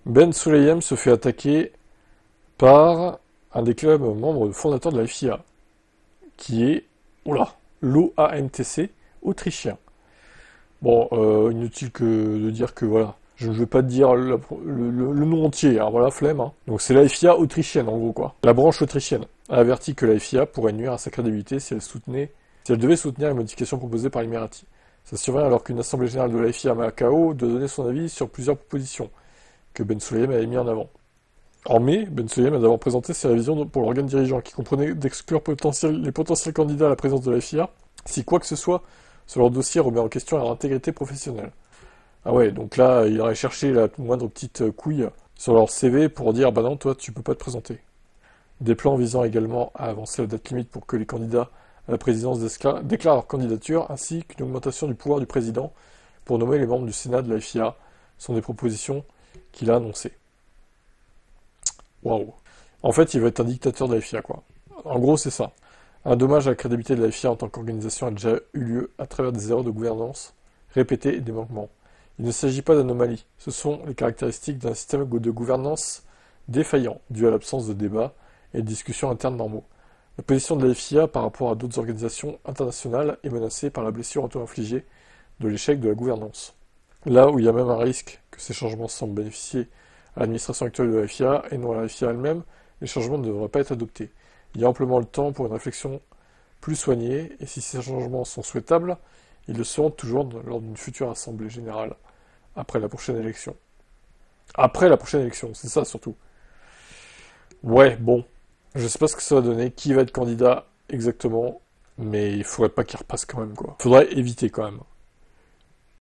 Ben Sulayem se fait attaquer par un des clubs membres fondateurs de la FIA, qui est, oula, l'OANTC autrichien. Bon, inutile que de dire que voilà, je ne vais pas te dire le nom entier, hein, voilà, flemme. Hein. Donc c'est la FIA autrichienne en gros quoi. La branche autrichienne a averti que la FIA pourrait nuire à sa crédibilité si elle devait soutenir les modifications proposées par l'Emirati. Ça survient alors qu'une assemblée générale de la FIA à Macao de donner son avis sur plusieurs propositions que Ben Sulayem avait mis en avant. En mai, Ben Sulayem a d'abord présenté ses révisions pour l'organe dirigeant, qui comprenait d'exclure les potentiels candidats à la présidence de la FIA si quoi que ce soit sur leur dossier remet en question leur intégrité professionnelle. Ah ouais, donc là, il aurait cherché la moindre petite couille sur leur CV pour dire bah non, toi, tu peux pas te présenter. Des plans visant également à avancer la date limite pour que les candidats à la présidence déclarent leur candidature, ainsi qu'une augmentation du pouvoir du président pour nommer les membres du Sénat de la FIA, sont des propositions qu'il a annoncées. Waouh. En fait, il va être un dictateur de la FIA, quoi. En gros, c'est ça. Un dommage à la crédibilité de la FIA en tant qu'organisation a déjà eu lieu à travers des erreurs de gouvernance répétées et des manquements. Il ne s'agit pas d'anomalies, ce sont les caractéristiques d'un système de gouvernance défaillant, dû à l'absence de débats et de discussions internes normaux. La position de la FIA par rapport à d'autres organisations internationales est menacée par la blessure auto-infligée de l'échec de la gouvernance. Là où il y a même un risque que ces changements semblent bénéficier à l'administration actuelle de la FIA et non à la FIA elle-même, les changements ne devraient pas être adoptés. Il y a amplement le temps pour une réflexion plus soignée, et si ces changements sont souhaitables, ils le seront toujours lors d'une future assemblée générale, après la prochaine élection. Après la prochaine élection, c'est ça surtout. Ouais, bon, je sais pas ce que ça va donner, qui va être candidat exactement, mais il faudrait pas qu'il repasse quand même, quoi. Faudrait éviter quand même.